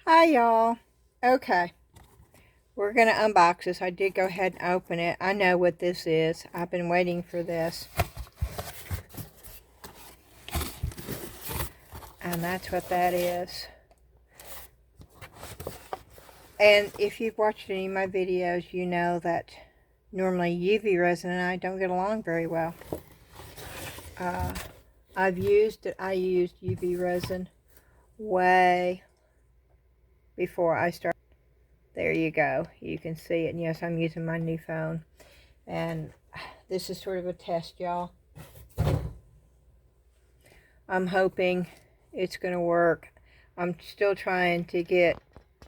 Hi y'all. Okay, we're gonna unbox this. I did go ahead and open it. I know what this is. I've been waiting for this. And that's what that is. And if you've watched any of my videos, you know that normally UV resin and I don't get along very well. I used UV resin way before I started. There you go. You can see it. And yes, I'm using my new phone. And this is sort of a test, y'all. I'm hoping it's going to work. I'm still trying to get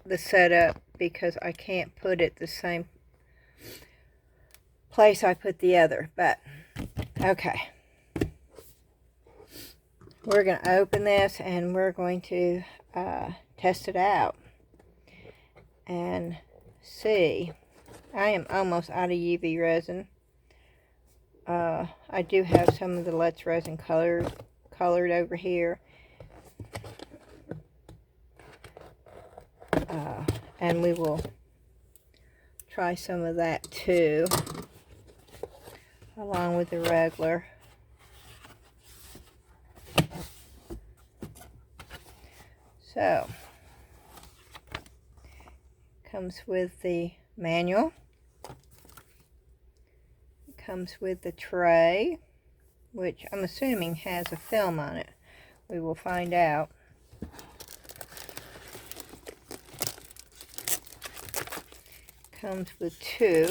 the setup because I can't put it the same place I put the other. But, okay. We're going to open this and we're going to test it out and see. I am almost out of UV resin. I do have some of the Let's Resin colored over here. And we will try some of that too, along with the regular. So, comes with the manual. It comes with the tray, which I'm assuming has a film on it. We will find out. Comes with two.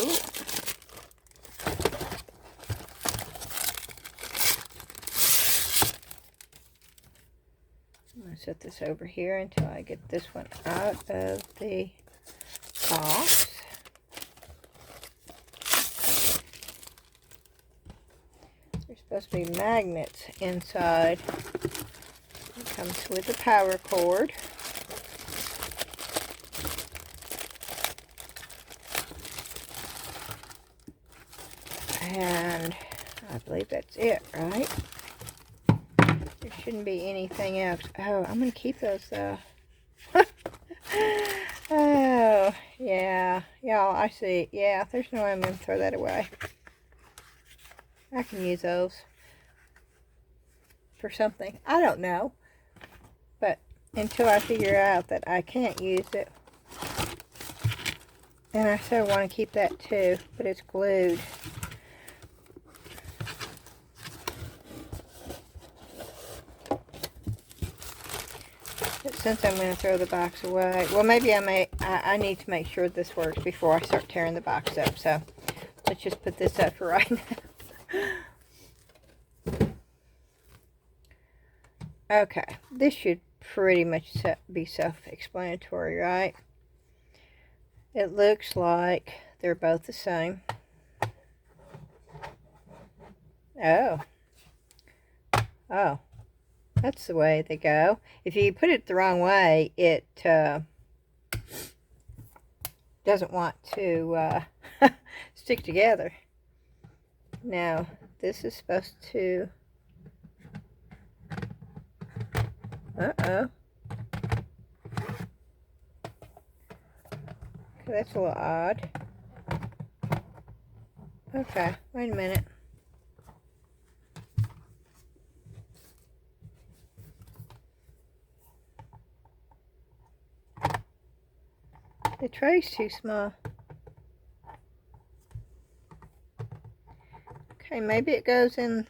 I'm going to set this over here until I get this one out of the box. There's supposed to be magnets inside. It comes with a power cord. And I believe that's it, right? There shouldn't be anything else. Oh, I'm going to keep those though. Oh, yeah. Y'all, I see. Yeah, there's no way I'm going to throw that away. I can use those for something. I don't know. But until I figure out that I can't use it. And I so want to keep that too, but it's glued. But since I'm going to throw the box away, well, maybe I need to make sure this works before I start tearing the box up. So let's just put this up for right now. Okay, this should pretty much be self-explanatory, right? It looks like they're both the same. Oh, that's the way they go. If you put it the wrong way, it doesn't want to stick together. Now, this is supposed to... Uh-oh. That's a little odd. Okay, wait a minute. The tray's too small. Okay, maybe it goes in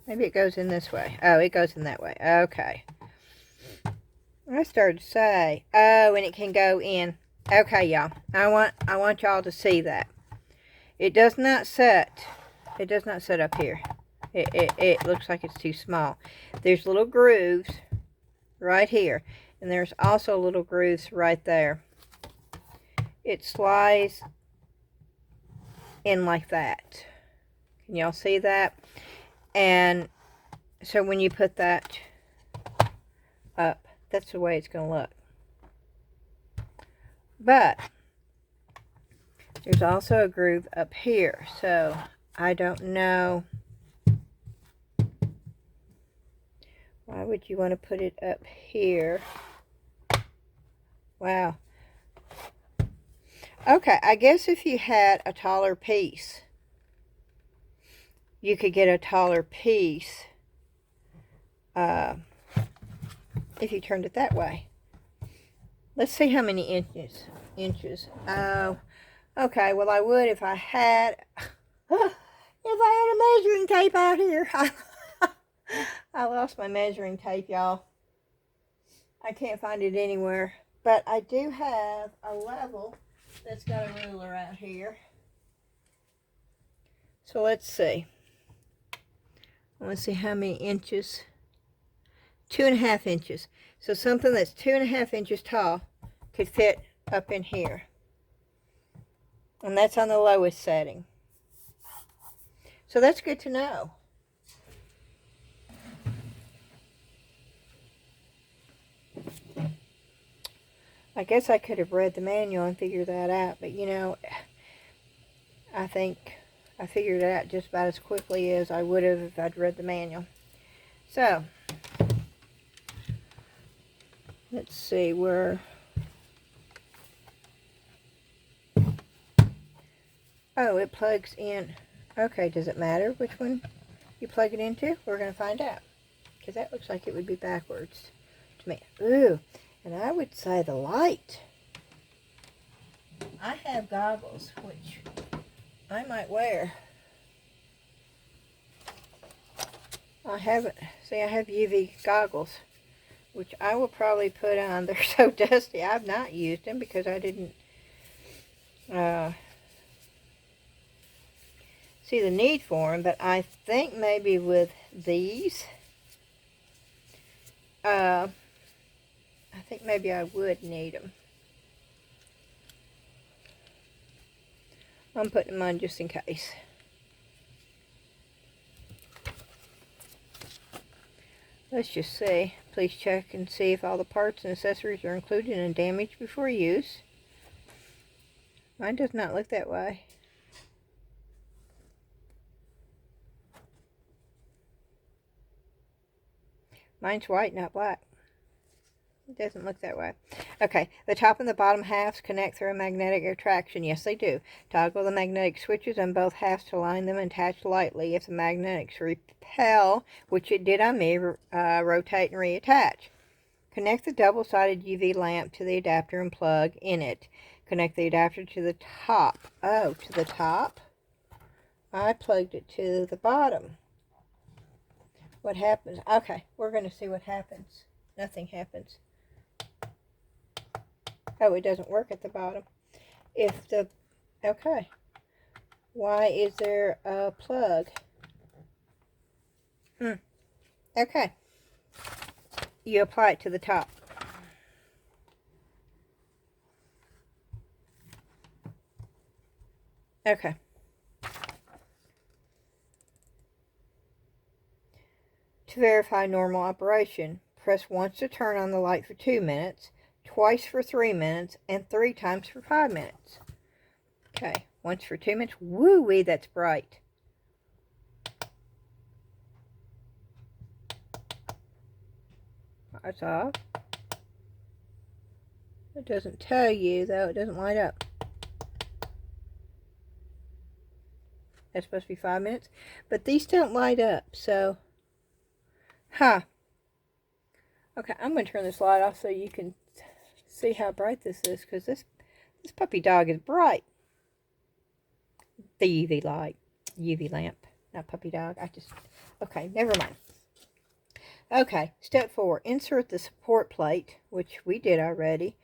this way. Oh, it goes in that way. Okay. I started to say, oh, and it can go in. Okay, y'all. I want y'all to see that. It does not set up here. It looks like it's too small. There's little grooves right here. And there's also little grooves right there. It slides in like that. Can y'all see that? And so when you put that up, that's the way it's going to look. But there's also a groove up here. So I don't know. Why would you want to put it up here Wow. Okay, I guess if you had a taller piece, you could get a taller piece if you turned it that way. Let's see how many inches. Oh, okay. Well, I would if I had a measuring tape out here. I lost my measuring tape, y'all. I can't find it anywhere. But I do have a level that's got a ruler out here. So let's see. I want to see how many inches. 2.5 inches. So something that's 2.5 inches tall could fit up in here. And that's on the lowest setting. So that's good to know. I guess I could have read the manual and figured that out, but you know, I think I figured it out just about as quickly as I would have if I'd read the manual. So, let's see where... Oh, it plugs in. Okay, does it matter which one you plug it into? We're going to find out. Because that looks like it would be backwards to me. Ooh, and I would say the light. I have goggles, which I might wear. I haven't. See, I have UV goggles, which I will probably put on. They're so dusty. I've not used them because I didn't see the need for them. But I think maybe with these, I think maybe I would need them. I'm putting them on just in case. Let's just see. Please check and see if all the parts and accessories are included and damaged before use. Mine does not look that way. Mine's white, not black. It doesn't look that way. Okay, the top and the bottom halves connect through a magnetic attraction. Yes, they do. Toggle the magnetic switches on both halves to line them and attach lightly. If the magnetics repel, which it did on me, rotate and reattach. Connect the double-sided UV lamp to the adapter and plug in it. Connect the adapter to the top. Oh, to the top? I plugged it to the bottom. What happens? Okay, we're going to see what happens. Nothing happens. Oh, it doesn't work at the bottom. If the... Okay. Why is there a plug? Okay. You apply it to the top. Okay. To verify normal operation, press once to turn on the light for 2 minutes, twice for 3 minutes, and 3 times for 5 minutes. Okay, once for 2 minutes. Woo-wee, that's bright. That's off. It doesn't tell you, though. It doesn't light up. That's supposed to be 5 minutes. But these don't light up, so... Huh. Okay, I'm going to turn this light off so you can see how bright this is, because this puppy dog is bright. The UV light. UV lamp. Not puppy dog. Okay, never mind. Okay, step 4. Insert the support plate, which we did already.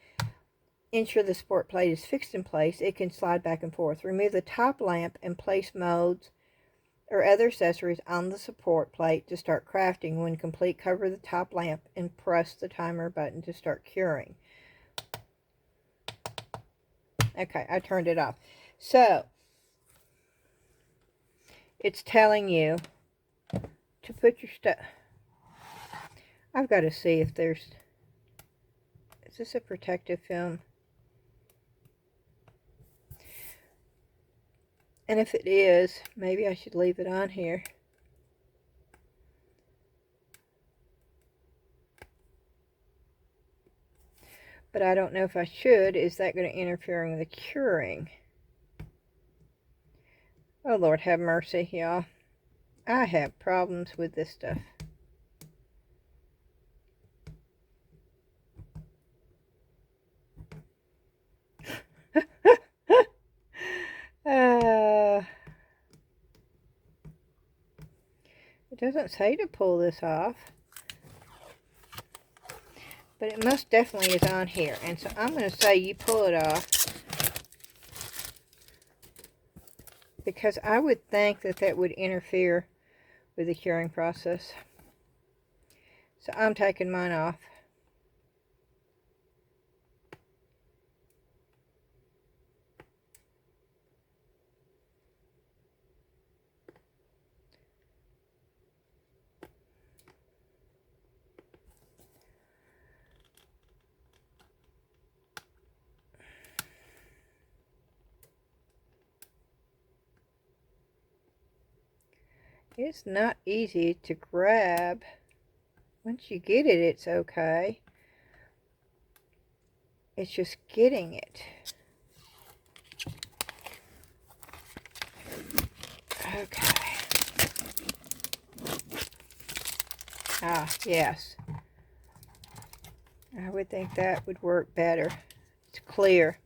Ensure the support plate is fixed in place. It can slide back and forth. Remove the top lamp and place modes or other accessories on the support plate to start crafting. When complete, cover the top lamp and press the timer button to start curing. Okay, I turned it off. So, it's telling you to put your stuff... I've got to see if there's... Is this a protective film? And if it is, maybe I should leave it on here. but I don't know if I should. Is that going to interfere with the curing? Oh, Lord have mercy, y'all. I have problems with this stuff. It doesn't say to pull this off, but it most definitely is on here. And so I'm going to say you pull it off, because I would think that that would interfere with the curing process. So I'm taking mine off. It's not easy to grab. Once you get it, it's okay. It's just getting it. Okay. Ah, yes. I would think that would work better. It's clear.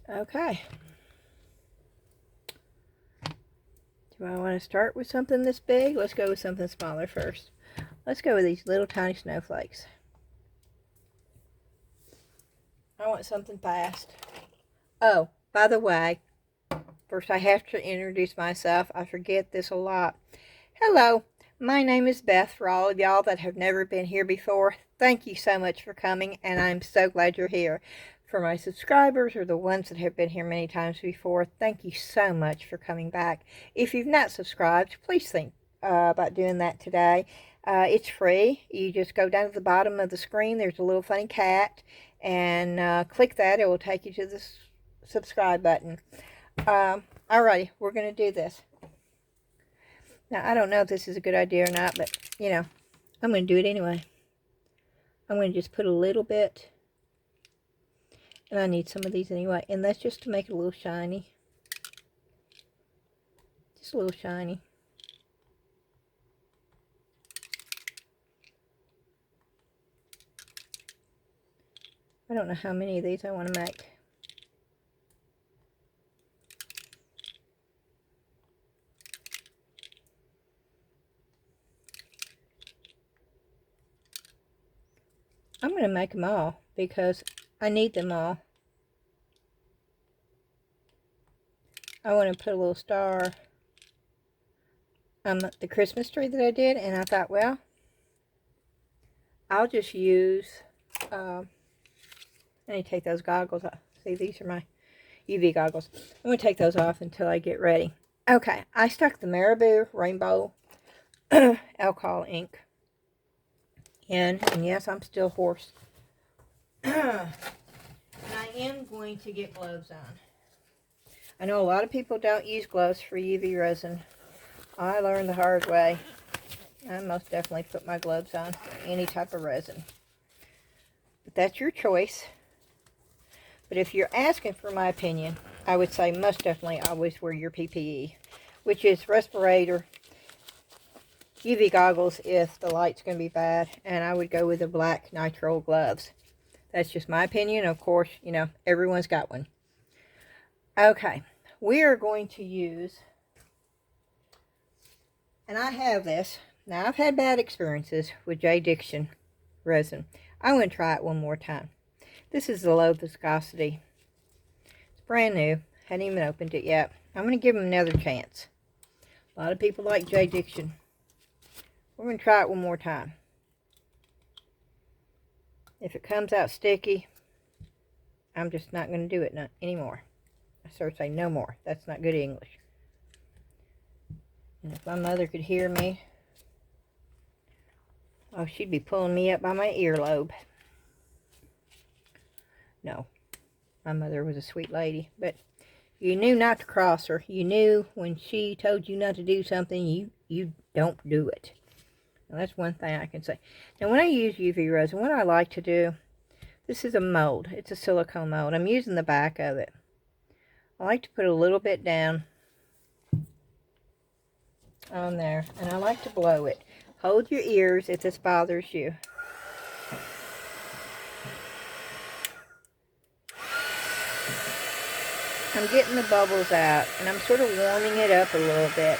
Okay. Do I want to start with something this big? Let's go with something smaller first. Let's go with these little tiny snowflakes. I want something fast. Oh, by the way, first I have to introduce myself. I forget this a lot. Hello, my name is Beth. For all of y'all that have never been here before, thank you so much for coming, and I'm so glad you're here. For my subscribers, or the ones that have been here many times before, thank you so much for coming back. If you've not subscribed, please think about doing that today. It's free. You just go down to the bottom of the screen. There's a little funny cat, and click that. It will take you to the subscribe button. Alrighty, we're going to do this. Now, I don't know if this is a good idea or not, but, you know, I'm going to do it anyway. I'm going to just put a little bit, and I need some of these anyway, and that's just to make it a little shiny. Just a little shiny. I don't know how many of these I want to make. I'm going to make them all because I need them all. I want to put a little star on the Christmas tree that I did, and I thought, well, I'll just use, I need to take those goggles off. See, these are my UV goggles. I'm going to take those off until I get ready. Okay, I stuck the Marabou Rainbow alcohol ink in, and yes, I'm still hoarse. And I am going to get gloves on. I know a lot of people don't use gloves for UV resin. I learned the hard way. I most definitely put my gloves on for any type of resin. But that's your choice. But if you're asking for my opinion, I would say most definitely always wear your PPE, which is respirator, UV goggles if the light's going to be bad, and I would go with the black nitrile gloves. That's just my opinion. Of course, you know, everyone's got one. Okay, we are going to use, and I have this. Now, I've had bad experiences with J. Diction resin. I'm going to try it one more time. This is the low viscosity. It's brand new. Hadn't even opened it yet. I'm going to give them another chance. A lot of people like J. Diction. We're going to try it one more time. If it comes out sticky, I'm just not going to do it anymore. I sort of say no more. That's not good English. And if my mother could hear me, oh, she'd be pulling me up by my earlobe. No, my mother was a sweet lady, but you knew not to cross her. You knew when she told you not to do something, you don't do it. Now, that's one thing I can say. Now, when I use UV resin, what I like to do, this is a mold. It's a silicone mold. I'm using the back of it. I like to put a little bit down on there, and I like to blow it. Hold your ears if this bothers you. I'm getting the bubbles out, and I'm sort of warming it up a little bit.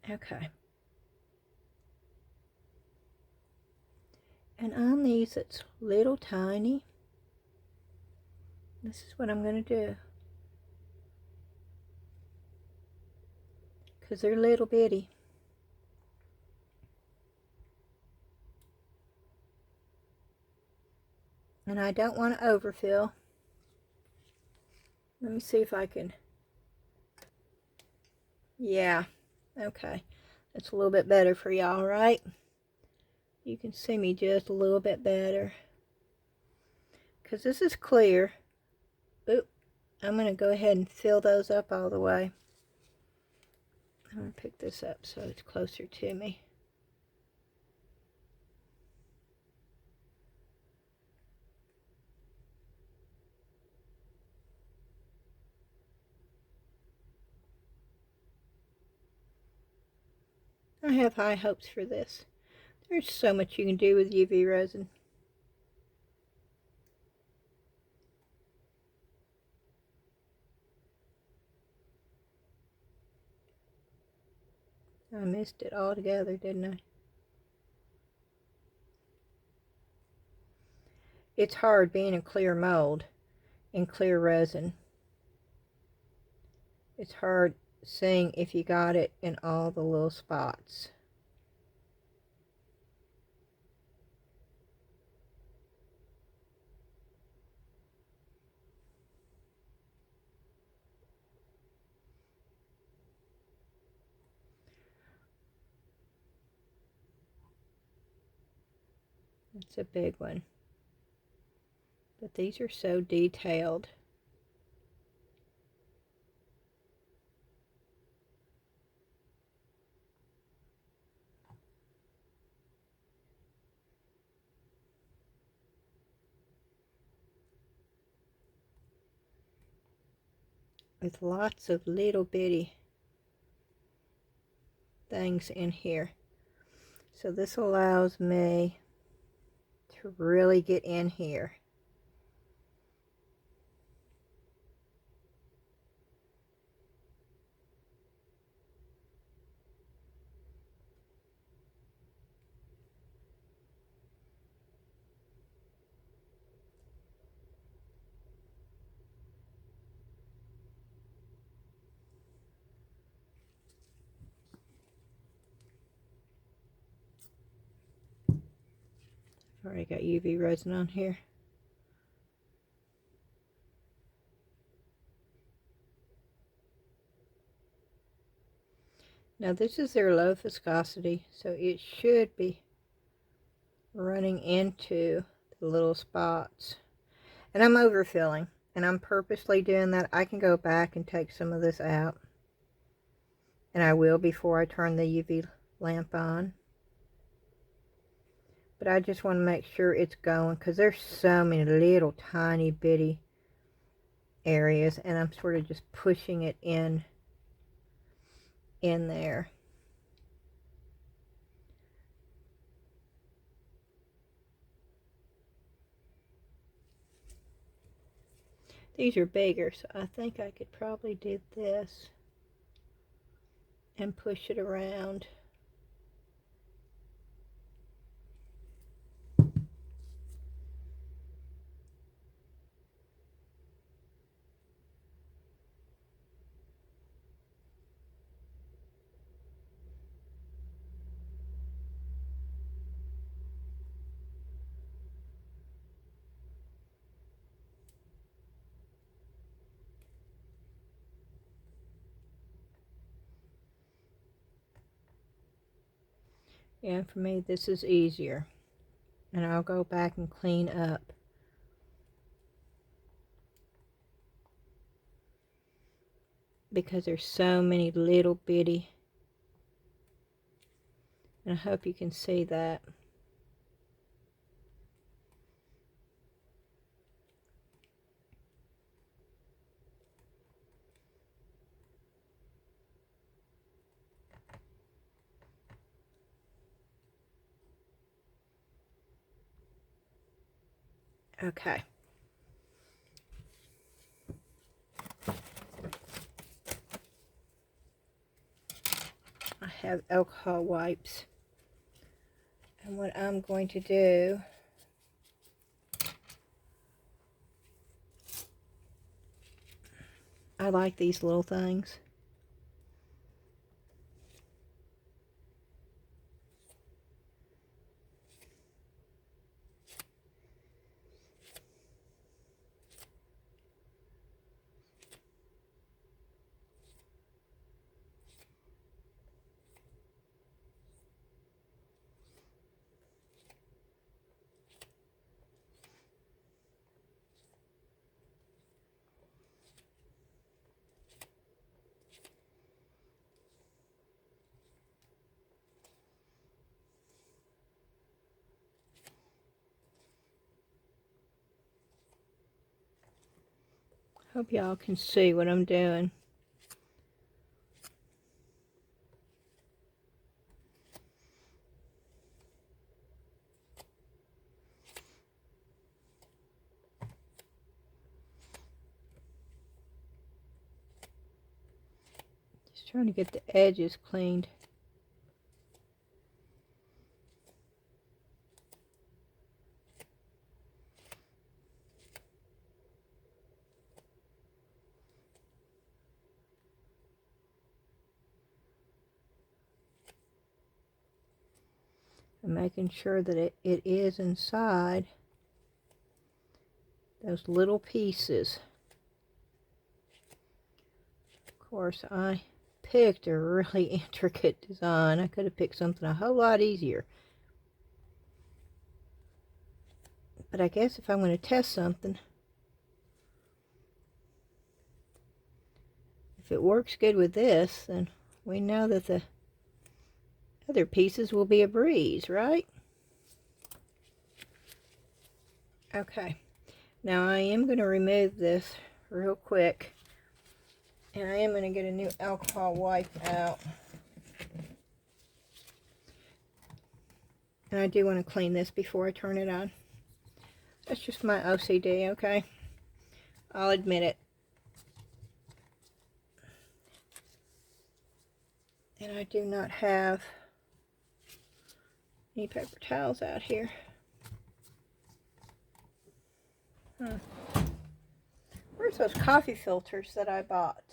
Okay. And on these, it's little tiny. This is what I'm going to do. Because they're little bitty. And I don't want to overfill. Let me see if I can. Yeah. Okay. That's a little bit better for y'all, right? You can see me just a little bit better. Because this is clear. Oop. I'm going to go ahead and fill those up all the way. I'm going to pick this up so it's closer to me. I have high hopes for this. There's so much you can do with UV resin. I missed it altogether, didn't I? It's hard being a clear mold and clear resin. It's hard seeing if you got it in all the little spots. It's a big one. But these are so detailed. With lots of little bitty things in here. So this allows me to really get in here. Already got UV resin on here. Now this is their low viscosity, so it should be running into the little spots. And I'm overfilling, and I'm purposely doing that. I can go back and take some of this out, and I will before I turn the UV lamp on. But I just want to make sure it's going, because there's so many little tiny bitty areas, and I'm sort of just pushing it in there. These are bigger, so I think I could probably do this and push it around. And for me, this is easier. And I'll go back and clean up. Because there's so many little bitty. And I hope you can see that. Okay. I have alcohol wipes. And what I'm going to do, I like these little things. Hope y'all can see what I'm doing. Just trying to get the edges cleaned. And making sure that it is inside those little pieces. Of course, I picked a really intricate design. I could have picked something a whole lot easier. But I guess if I'm going to test something, if it works good with this, then we know that the other pieces will be a breeze, right? Okay, now I am going to remove this real quick, and I am going to get a new alcohol wipe out. And I do want to clean this before I turn it on. That's just my OCD, okay? I'll admit it. And I do not have any paper towels out here. Where's those coffee filters that I bought?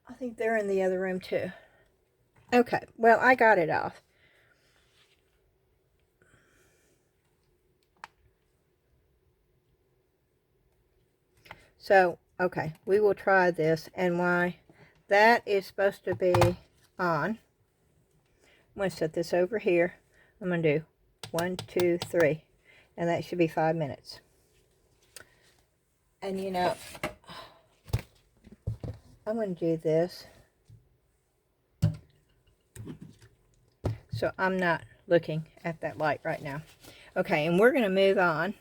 I think they're in the other room too. Okay, well, I got it off. So, okay, we will try this, and why that is supposed to be on. I'm going to set this over here. I'm going to do 1, 2, 3, and that should be 5 minutes. And you know, I'm going to do this so I'm not looking at that light right now. Okay, and we're going to move on.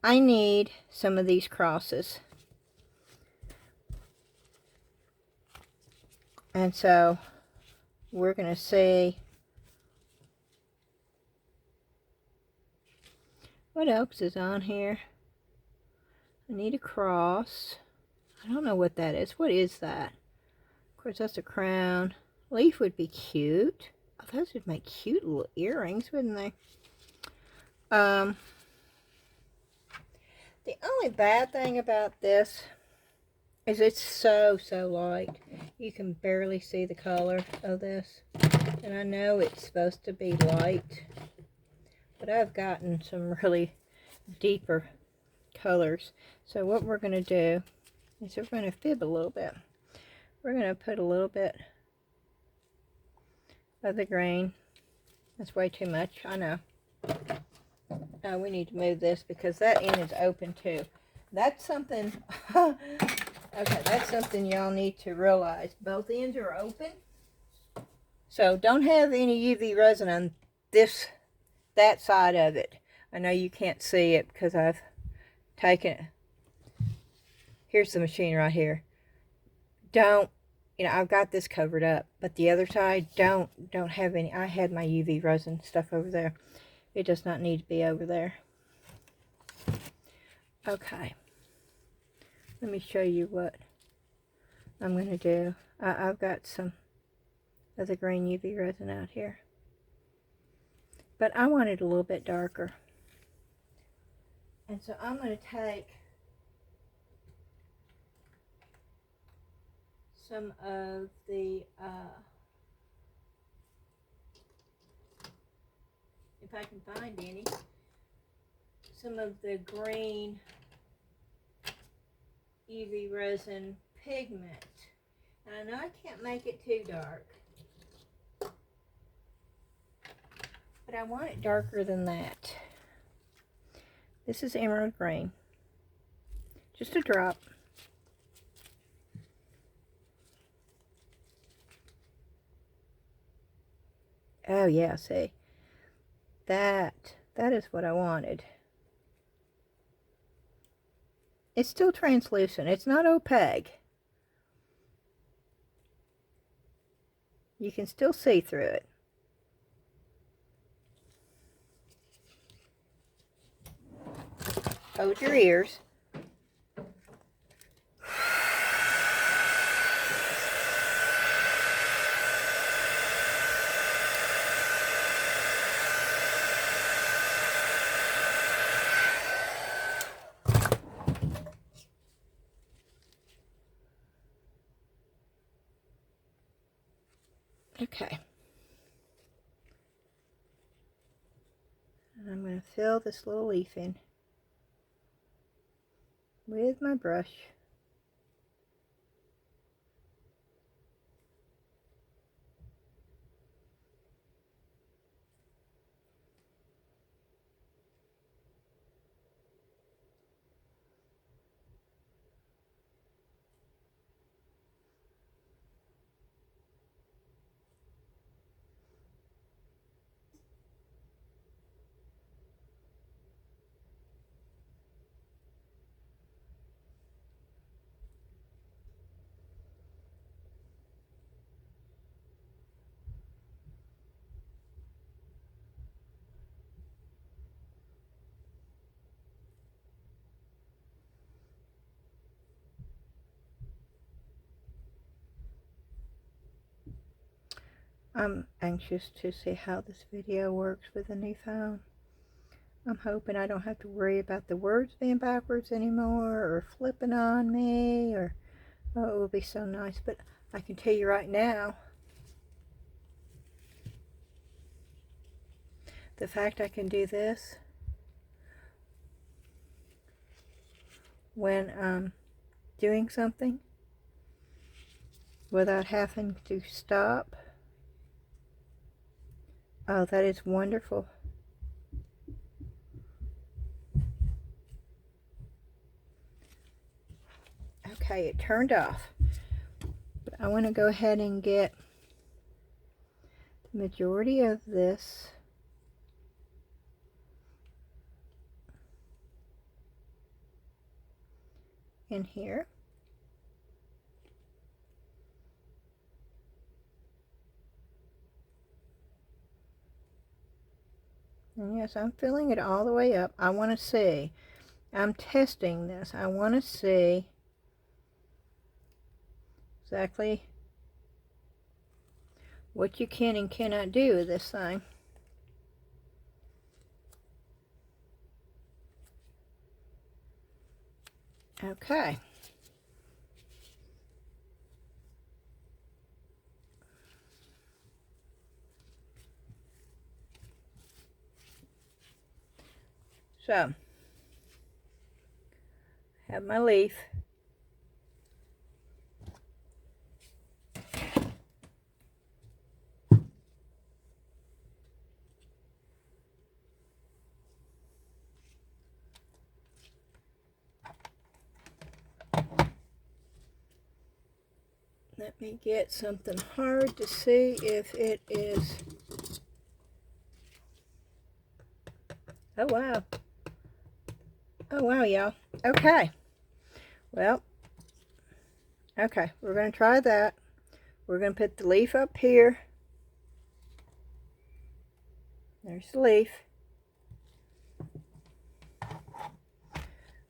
I need some of these crosses. And so we're going to see what else is on here. I need a cross. I don't know what that is. What is that? Of course, that's a crown. Leaf would be cute. Oh, those would make cute little earrings, wouldn't they? The only bad thing about this is it's so light. You can barely see the color of this. And I know it's supposed to be light, but I've gotten some really deeper colors. So what we're going to do is we're going to fib a little bit. We're going to put a little bit of the green. That's way too much, I know. Oh, we need to move this because that end is open too. That's something, okay, that's something y'all need to realize. Both ends are open. So don't have any UV resin on that side of it. I know you can't see it because I've taken it. Here's the machine right here. Don't, I've got this covered up, but the other side, don't have any. I had my UV resin stuff over there. It does not need to be over there. Okay. Let me show you what I'm going to do. I've got some of the green UV resin out here. But I want it a little bit darker. And so I'm going to take some of the, if I can find any, some of the green UV resin pigment. And I know I can't make it too dark, but I want it darker than that. This is emerald green. Just a drop. Oh yeah, see. That is what I wanted. It's still translucent. It's not opaque. You can still see through it. Hold your ears. Okay. And I'm going to fill this little leaf in with my brush. I'm anxious to see how this video works with the new phone. I'm hoping I don't have to worry about the words being backwards anymore or flipping on me, or oh, it will be so nice. But I can tell you right now, the fact I can do this when I'm doing something without having to stop, oh, that is wonderful. Okay, it turned off. But I want to go ahead and get the majority of this in here. And yes, I'm filling it all the way up. I want to see. I'm testing this. I want to see exactly what you can and cannot do with this thing. Okay. So, have my leaf. Let me get something hard to see if it is. Oh, wow. Oh, wow, y'all. Okay. Well, okay, we're going to try that. We're going to put the leaf up here. There's the leaf.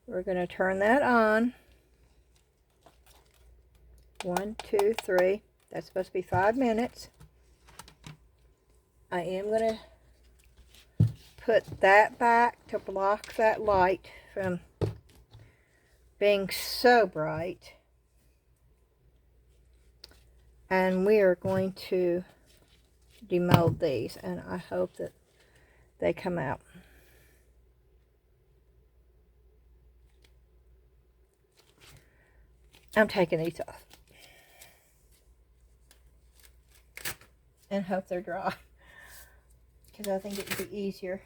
We're going to turn that on. 1, 2, 3. That's supposed to be 5 minutes. I am going to put that back to block that light from being so bright. And we are going to demold these, and I hope that they come out. I'm taking these off and hope they're dry, because I think it would be easier.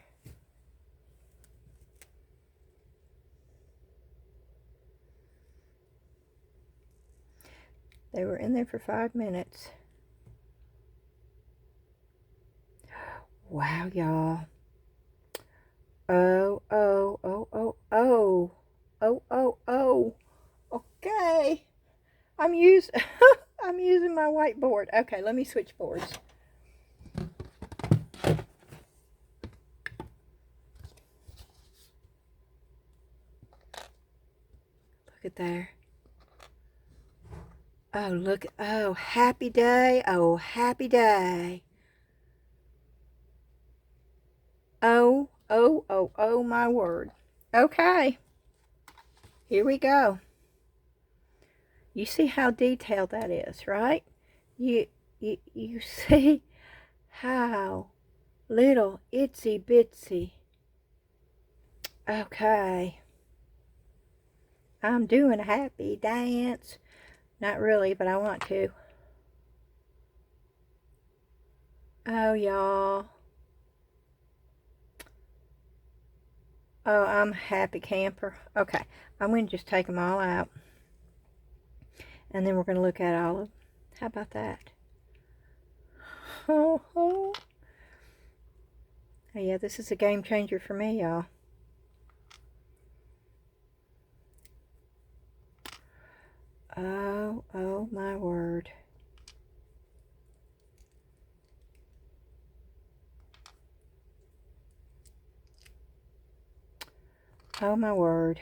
They were in there for 5 minutes. Wow, y'all. Oh, oh, oh, oh, oh. Oh, oh, oh. Okay. I'm using my whiteboard. Okay, let me switch boards. Look at there. Oh, look. Oh, happy day. Oh, happy day. Oh, oh, oh, oh, my word. Okay. Here we go. You see how detailed that is, right? You see how little itsy bitsy. Okay. I'm doing a happy dance. Not really, but I want to. Oh, y'all. Oh, I'm a happy camper. Okay, I'm going to just take them all out. And then we're going to look at all of them. How about that? Oh, oh. Oh, yeah, this is a game changer for me, y'all. Oh, oh, my word. Oh, my word.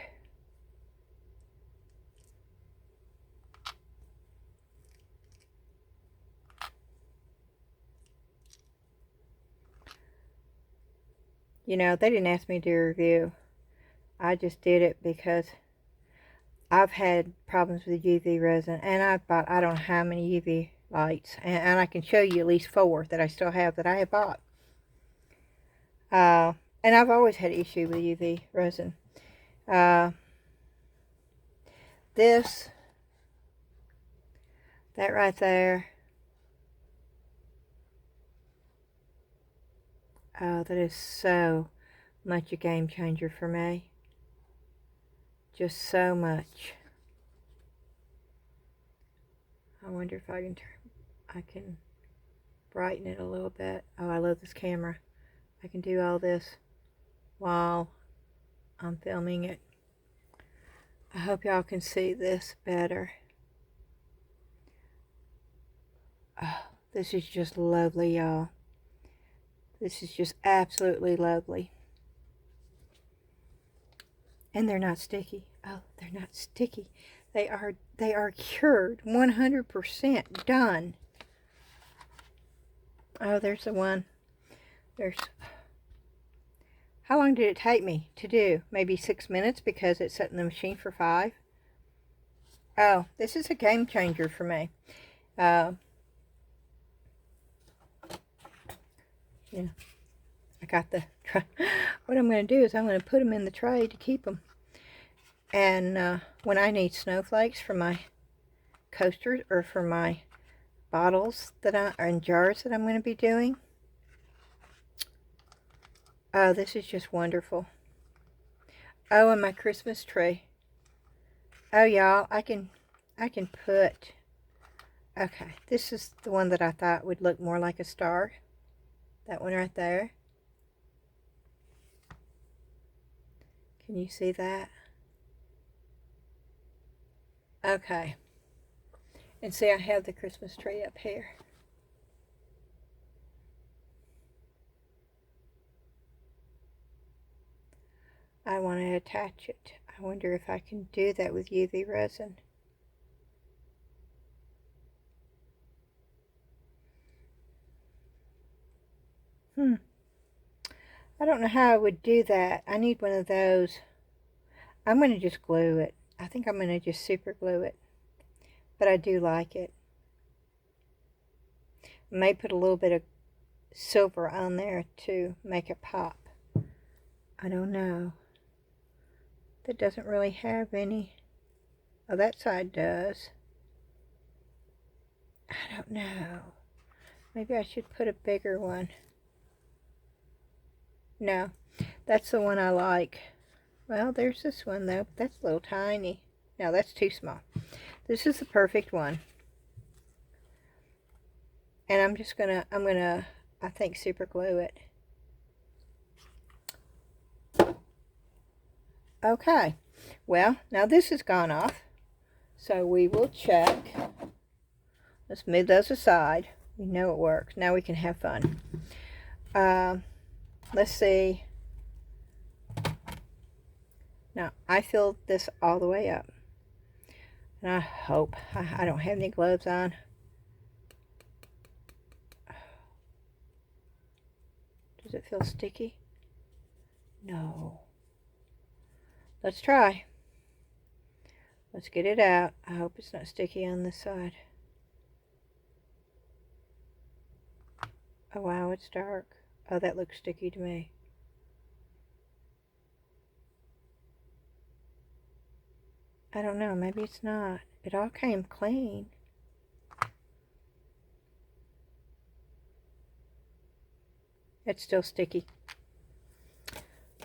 You know, they didn't ask me to do a review. I just did it because I've had problems with UV resin, and I've bought I don't know how many UV lights, and I can show you at least 4 that I still have that I have bought. And I've always had an issue with UV resin. This, that right there. Oh, that is so much a game changer for me. Just so much. I wonder if I can brighten it a little bit. Oh, I love this camera. I can do all this while I'm filming it. I hope y'all can see this better. Oh, this is just lovely, y'all. This is just absolutely lovely. And they're not sticky. Oh, they're not sticky. They are cured. 100% done. Oh, there's the one. How long did it take me to do? Maybe 6 minutes because it's set in the machine for 5. Oh, this is a game changer for me. Yeah, I got the tray. What I'm going to do is I'm going to put them in the tray to keep them. And when I need snowflakes for my coasters or for my bottles and jars that I'm going to be doing. Oh, this is just wonderful. Oh, and my Christmas tree. Oh, y'all, I can put Okay, this is the one that I thought would look more like a star. That one right there. Can you see that? Okay. And see, I have the Christmas tree up here. I want to attach it. I wonder if I can do that with UV resin. I don't know how I would do that. I need one of those. I'm going to just glue it. I think I'm going to just super glue it. But I do like it. I may put a little bit of silver on there to make it pop. I don't know. That doesn't really have any. Oh, that side does. I don't know. Maybe I should put a bigger one. No, that's the one I like. Well, there's this one though. That's a little tiny. No, that's too small. This is the perfect one. And I'm gonna, I think, super glue it. Okay. Well, now this has gone off. So we will check. Let's move those aside. We know it works. Now we can have fun. Let's see. Now, I filled this all the way up. And I hope I don't have any gloves on. Does it feel sticky? No. Let's try. Let's get it out. I hope it's not sticky on this side. Oh, wow, it's dark. Oh, that looks sticky to me. I don't know. Maybe it's not. It all came clean. It's still sticky.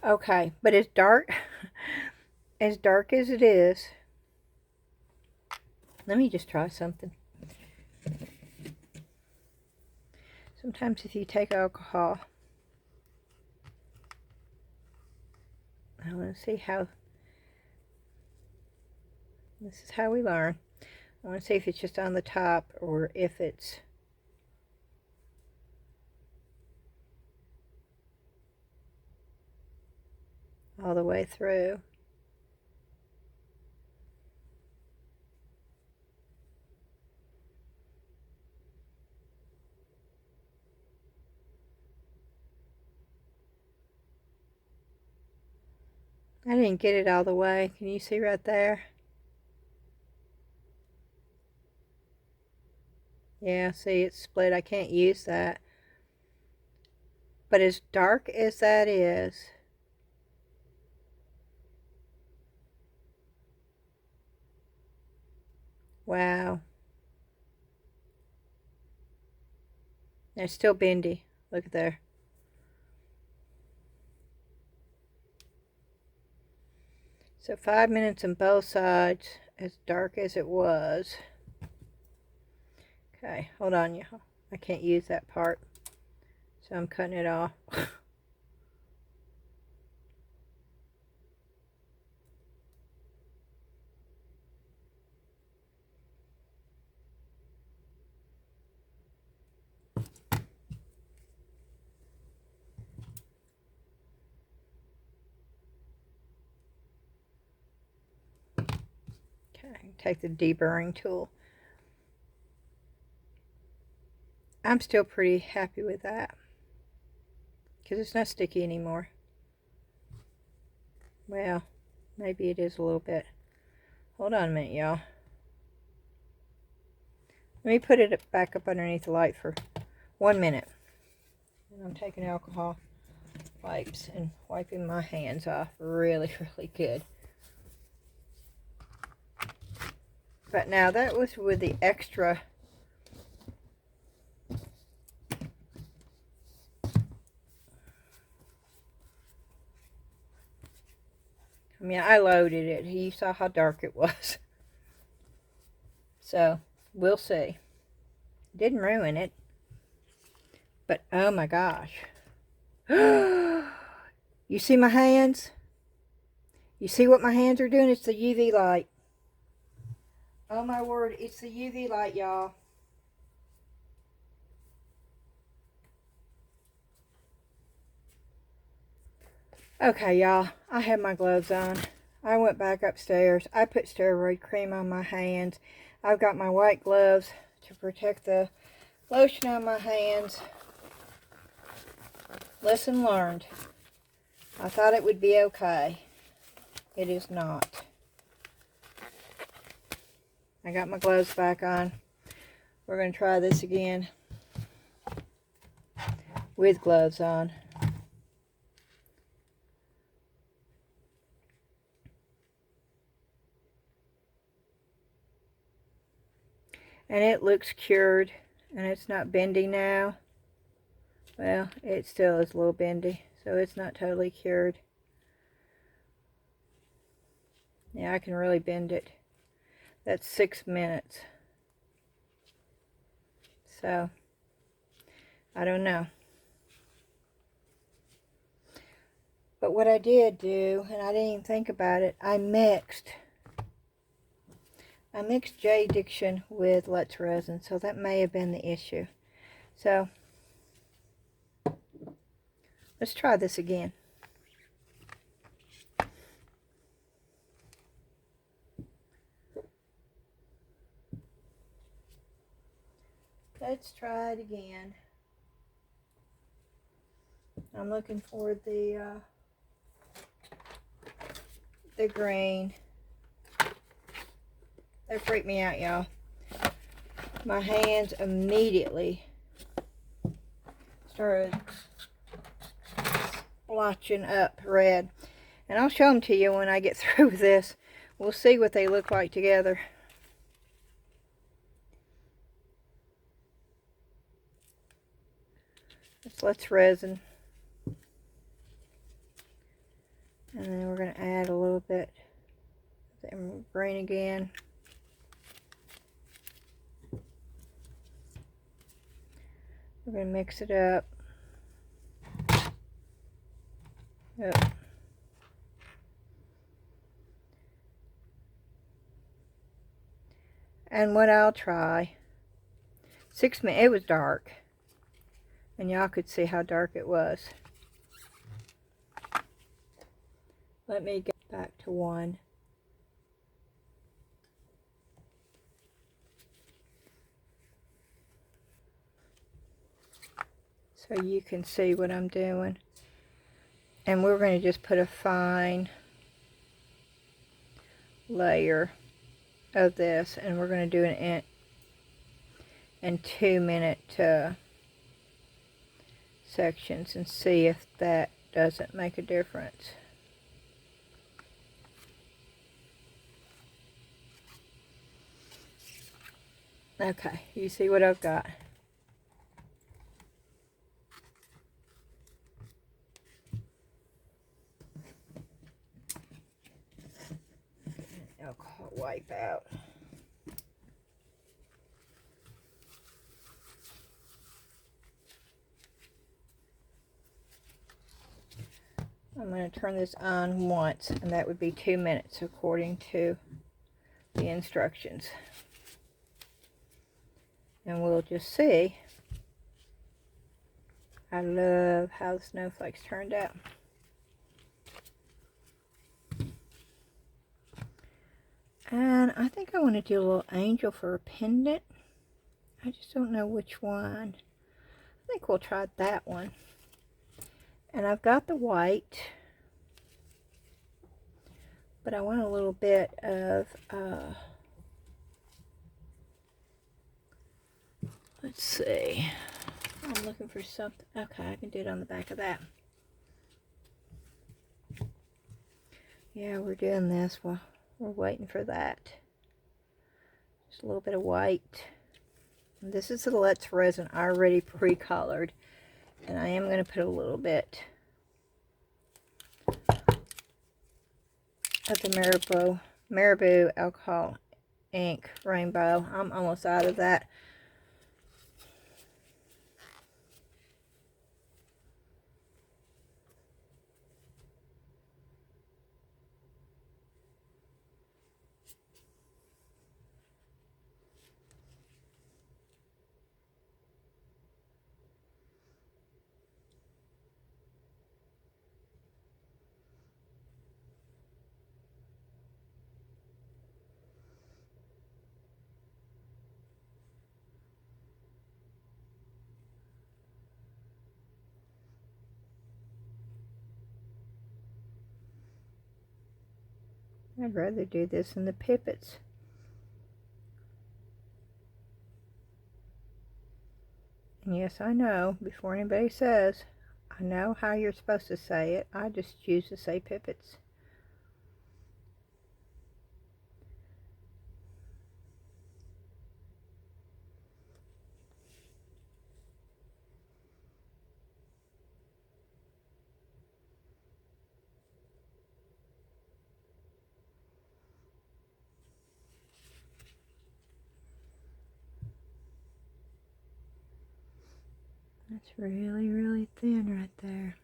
Okay, but it's dark. As dark as it is. Let me just try something. Sometimes if you take alcohol, I want to see how, this is how we learn. I want to see if it's just on the top or if it's all the way through. I didn't get it all the way. Can you see right there? Yeah, see, it's split. I can't use that. But as dark as that is, wow. It's still bendy. Look at there. So 5 minutes on both sides, as dark as it was. Okay, hold on, y'all. I can't use that part, so I'm cutting it off. Okay, take the deburring tool. I'm still pretty happy with that because it's not sticky anymore. Well, maybe it is a little bit. Hold on a minute, y'all. Let me put it back up underneath the light for 1 minute. And I'm taking alcohol wipes and wiping my hands off really, really good. But now that was with the extra. I mean, I loaded it. You saw how dark it was. So, we'll see. Didn't ruin it. But, oh my gosh. You see my hands? You see what my hands are doing? It's the UV light. Oh my word, it's the UV light, y'all. Okay, y'all, I have my gloves on. I went back upstairs. I put steroid cream on my hands. I've got my white gloves to protect the lotion on my hands. Lesson learned. I thought it would be okay. It is not. I got my gloves back on. We're going to try this again with gloves on. And it looks cured, and it's not bendy now. Well, it still is a little bendy, so it's not totally cured. Yeah, I can really bend it. That's 6 minutes. So, I don't know. But what I did do, and I didn't even think about it, I mixed J Diction with Let's Resin, so that may have been the issue. So, let's try this again. Let's try it again. I'm looking for the green. They freaked me out, y'all. My hands immediately started splotching up red. And I'll show them to you when I get through with this. We'll see what they look like together. Let's resin. And then we're going to add a little bit of green again. We're going to mix it up. Yep. And what I'll try, 6 minutes, it was dark. And y'all could see how dark it was. Let me get back to 1. So you can see what I'm doing. And we're going to just put a fine layer of this. And we're going to do an in 2-minute sections and see if that doesn't make a difference. Okay, you see what I've got. Alcohol wipe out. I'm going to turn this on once, and that would be 2 minutes according to the instructions. And we'll just see. I love how the snowflakes turned out. And I think I want to do a little angel for a pendant. I just don't know which one. I think we'll try that one. And I've got the white, but I want a little bit of, let's see, I'm looking for something. Okay, I can do it on the back of that. Yeah, we're doing this while we're waiting for that. Just a little bit of white. And this is the Let's Resin already pre-colored. And I am going to put a little bit of the Marabou alcohol ink rainbow. I'm almost out of that I'd rather do this than the pippets. And yes, I know, before anybody says, I know how you're supposed to say it. I just choose to say pippets. That's really, really thin right there.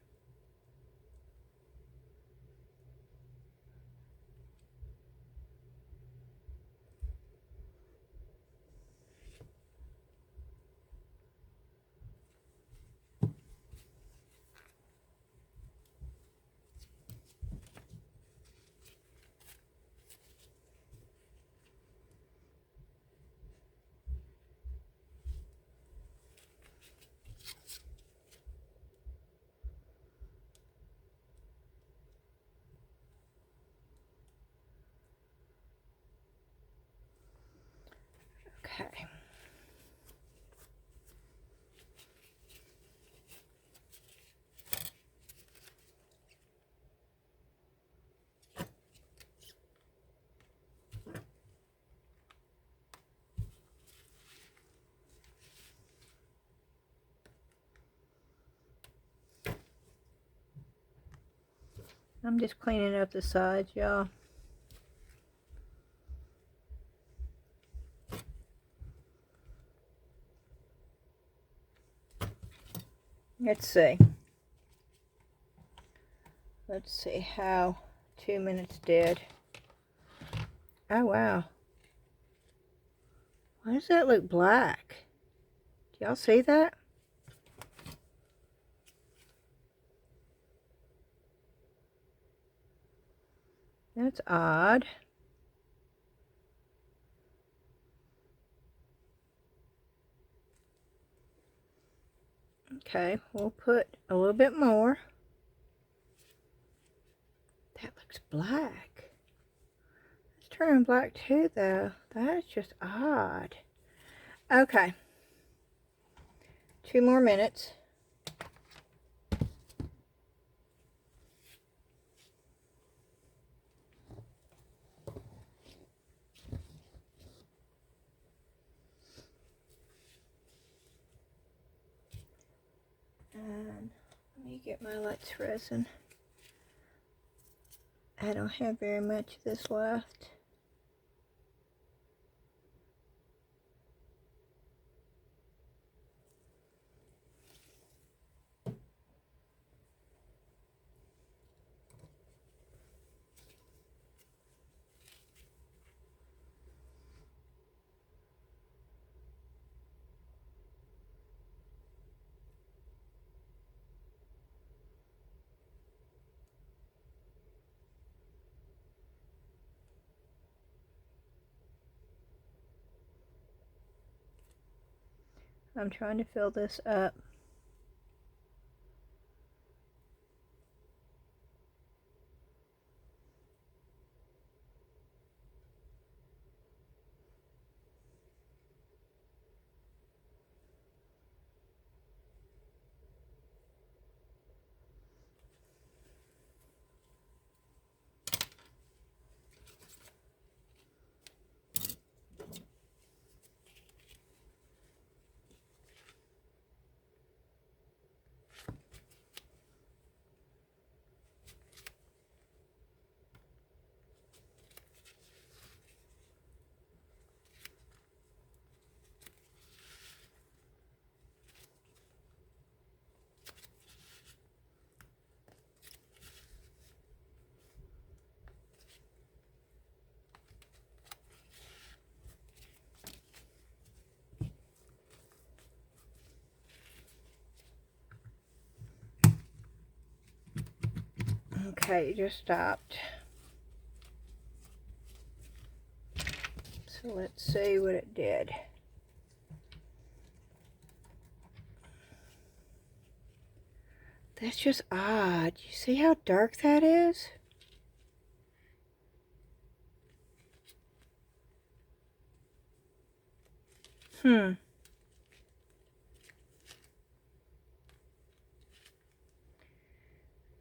Okay. I'm just cleaning up the sides, y'all. Let's see. Let's see how 2 minutes did. Oh, wow. Why does that look black? Do y'all see that? That's odd. Okay, we'll put a little bit more. That looks black. It's turning black too, though. That is just odd. Okay. 2 more minutes. And let me get my Let's Resin. I don't have very much of this left. I'm trying to fill this up. Okay, it just stopped. So let's see what it did. That's just odd. You see how dark that is? And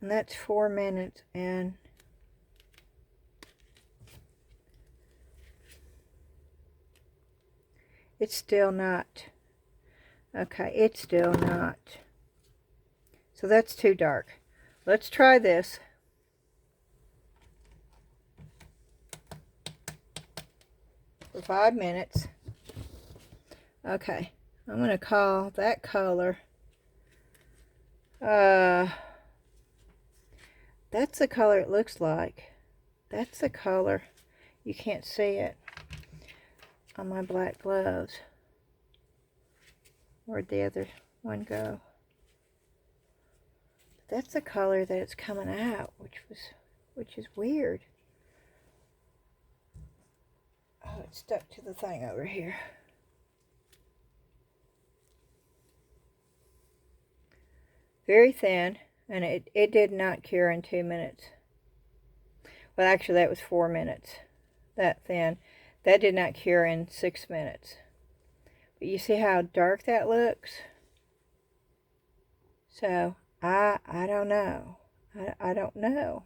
that's 4 minutes, and it's still not. Okay, it's still not. So that's too dark. Let's try this. For 5 minutes. Okay, I'm going to call that color. That's the color it looks like. That's the color. You can't see it on my black gloves. Where'd the other one go? That's the color that it's coming out, which is weird. Oh, it's stuck to the thing over here. Very thin, and it did not cure in 2 minutes. Well, actually, that was 4 minutes. That thin. That did not cure in 6 minutes. But you see how dark that looks? So, I don't know. I don't know.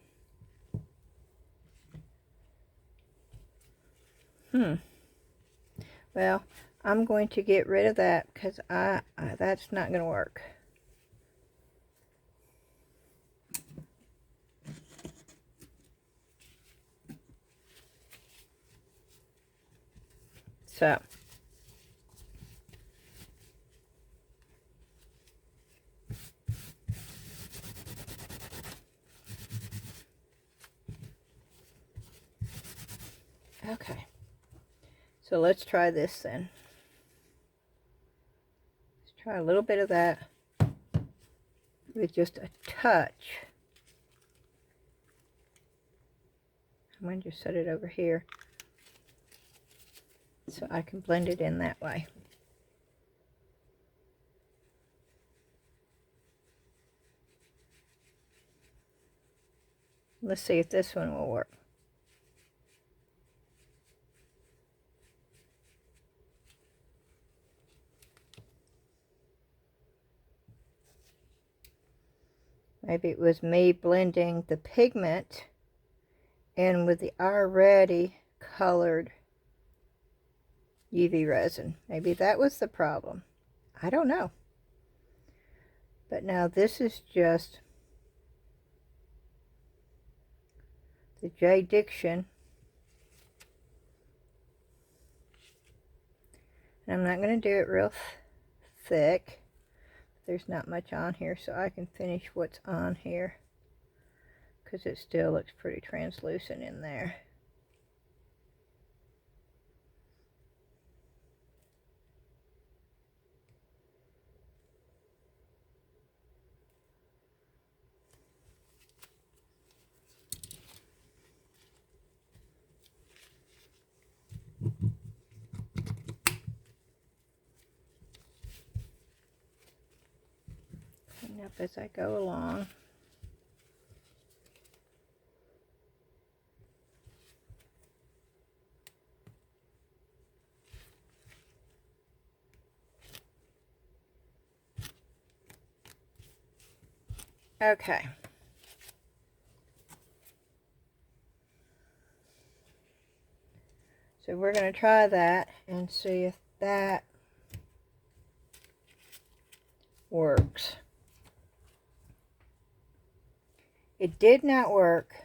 Well, I'm going to get rid of that because that's not going to work. So, okay. So let's try this then. Let's try a little bit of that with just a touch. I'm going to just set it over here so I can blend it in that way. Let's see if this one will work. Maybe it was me blending the pigment in with the already colored UV resin. Maybe that was the problem. I don't know. But now this is just the J Diction. And I'm not going to do it real thick. There's not much on here, so I can finish what's on here because it still looks pretty translucent in there. Clean up as I go along. Okay. So we're going to try that and see if that works. It did not work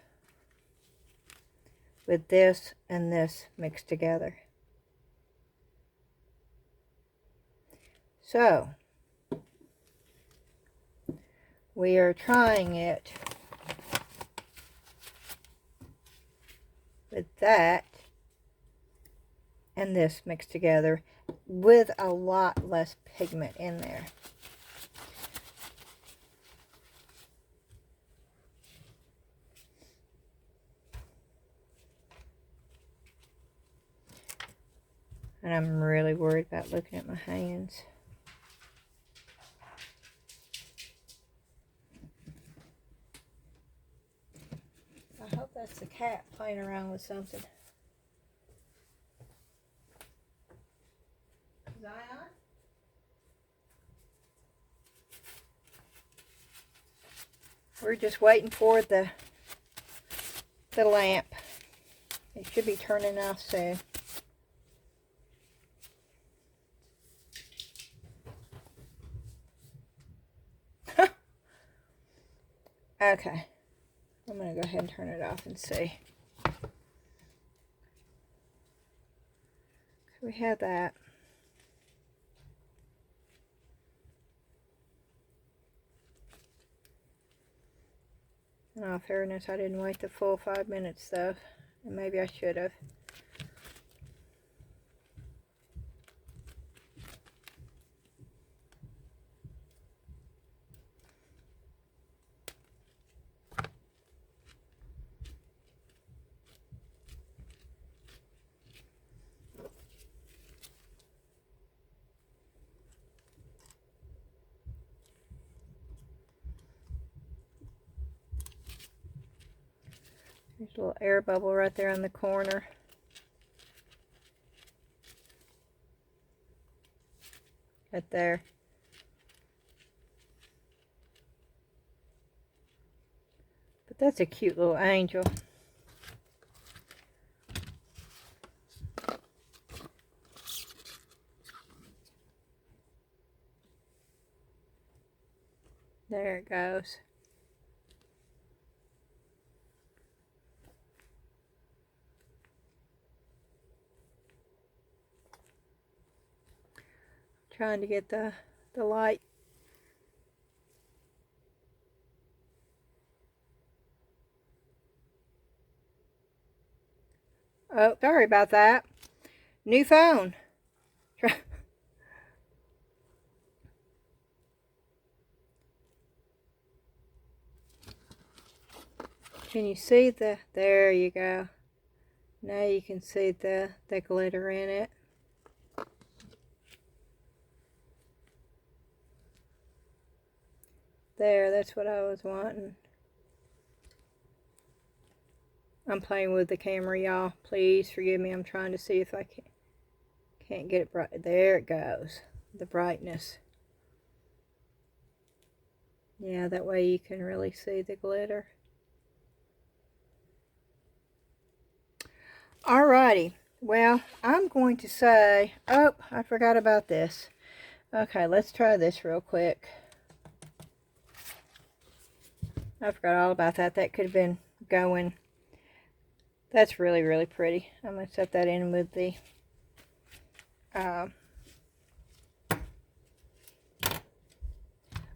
with this and this mixed together. So we are trying it with that and this mixed together with a lot less pigment in there. And I'm really worried about looking at my hands. I hope that's the cat playing around with something. 'Cause I we're just waiting for the lamp. It should be turning off soon. Okay. I'm going to go ahead and turn it off and see. We have that. In all fairness, I didn't wait the full 5 minutes though. And maybe I should have. There's a little air bubble right there on the corner. Right there. But that's a cute little angel. There it goes. Trying to get the light. Oh, sorry about that. New phone. Can you see the, there you go. Now you can see the glitter in it. There, that's what I was wanting. I'm playing with the camera, y'all. Please forgive me. I'm trying to see if I can't get it bright. There it goes. The brightness. Yeah, that way you can really see the glitter. Alrighty. Well, I'm going to say, oh, I forgot about this. Okay, let's try this real quick. I forgot all about that. That could have been going. That's really, really pretty. I'm going to set that in with the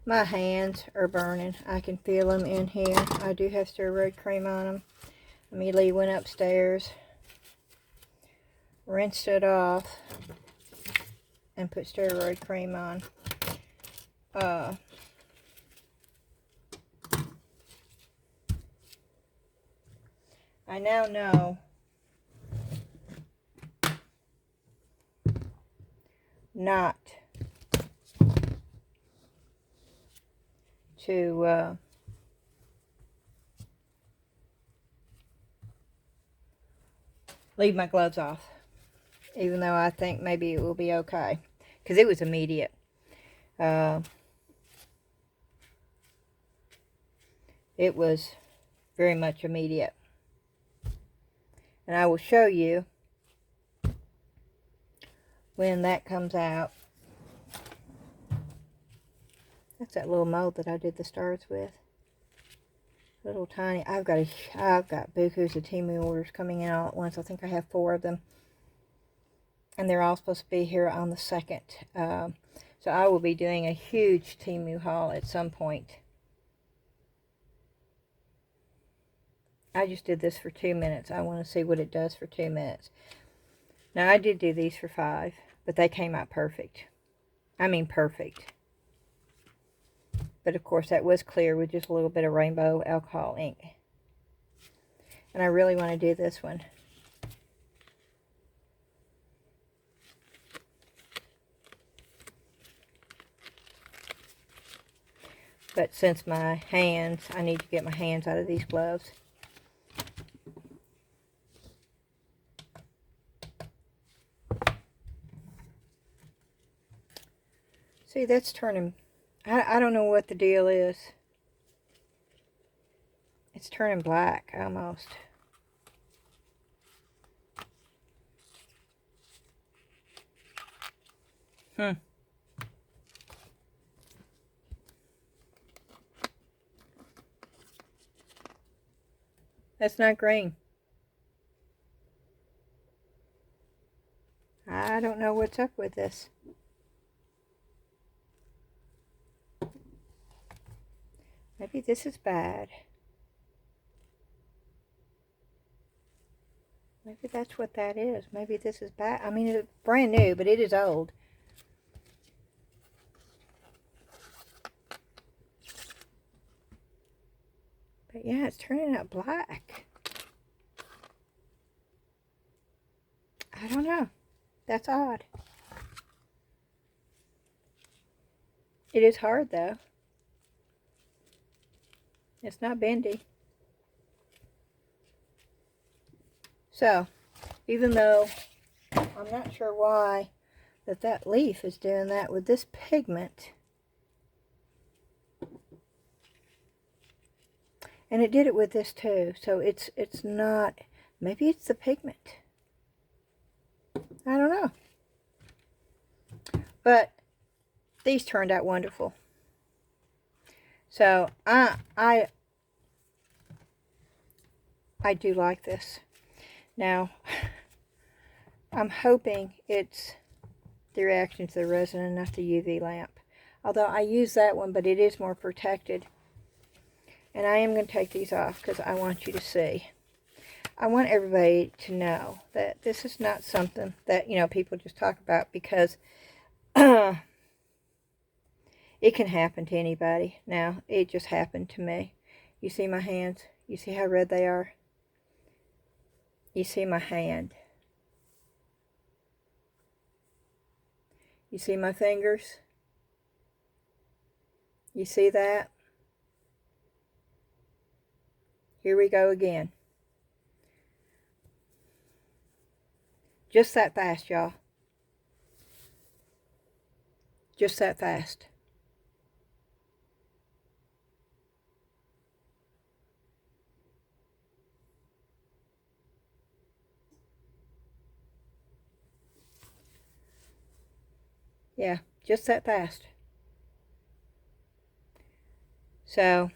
my hands are burning. I can feel them in here. I do have steroid cream on them. Immediately went upstairs, rinsed it off, and put steroid cream on. I now know not to leave my gloves off, even though I think maybe it will be okay, because it was immediate. It was very much immediate. And I will show you when that comes out. That's that little mold that I did the stars with. Little tiny. I've got bukus of Temu orders coming in all at once. I think I have 4 of them. And they're all supposed to be here on the 2nd. So I will be doing a huge Temu haul at some point. I just did this for 2 minutes. I want to see what it does for 2 minutes. Now, I did do these for 5, but they came out perfect. I mean, perfect. But, of course, that was clear with just a little bit of rainbow alcohol ink. And I really want to do this one. But since my hands, I need to get my hands out of these gloves. See, that's turning. I don't know what the deal is. It's turning black almost. That's not green. I don't know what's up with this. Maybe this is bad. Maybe that's what that is. Maybe this is bad. I mean, it's brand new, but it is old. But yeah, it's turning out black. I don't know. That's odd. It is hard, though. It's not bendy. So, even though I'm not sure why that leaf is doing that with this pigment, and it did it with this too, so it's not, maybe it's the pigment. I don't know. But these turned out wonderful. So I do like this. Now, I'm hoping it's the reaction to the resin and not the UV lamp. Although I use that one, but it is more protected. And I am going to take these off because I want you to see. I want everybody to know that this is not something that, you know, people just talk about, because it can happen to anybody. Now, it just happened to me. You see my hands? You see how red they are? You see my hand? You see my fingers? You see that? Here we go again. Just that fast, y'all. Just that fast. Yeah, just that fast. So,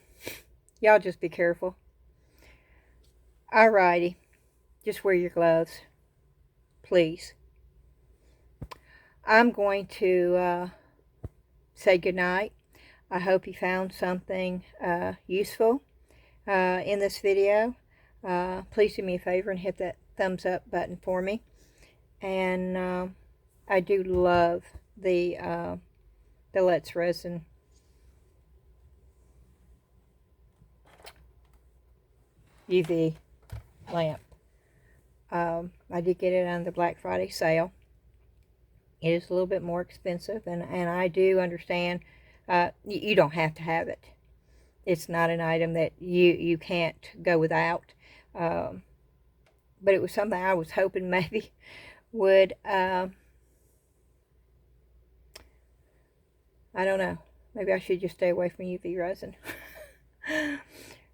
y'all just be careful. Alrighty. Just wear your gloves. Please. I'm going to say goodnight. I hope you found something useful in this video. Please do me a favor and hit that thumbs up button for me. And I do love the Let's Resin UV lamp. I did get it on the Black Friday sale. It is a little bit more expensive, and I do understand you don't have to have it. It's not an item that you can't go without. But it was something I was hoping maybe would, I don't know, maybe I should just stay away from UV resin.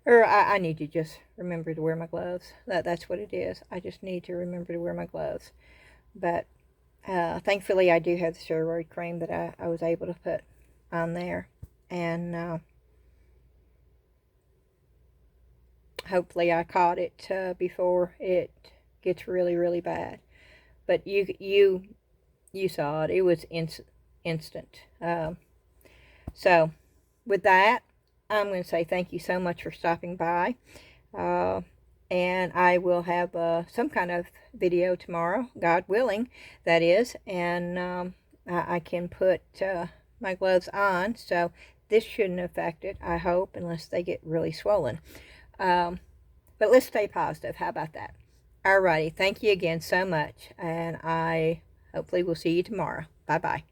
Or I need to just remember to wear my gloves. That's what it is. I just need to remember to wear my gloves. But thankfully I do have the steroid cream that I was able to put on there. And hopefully I caught it before it gets really, really bad. But you saw it. It was instant. So with that, I'm going to say thank you so much for stopping by. And I will have some kind of video tomorrow, God willing, that is. And I can put my gloves on, so this shouldn't affect it, I hope, unless they get really swollen. But let's stay positive. How about that? Alrighty, thank you again so much, and I hopefully will see you tomorrow. Bye-bye.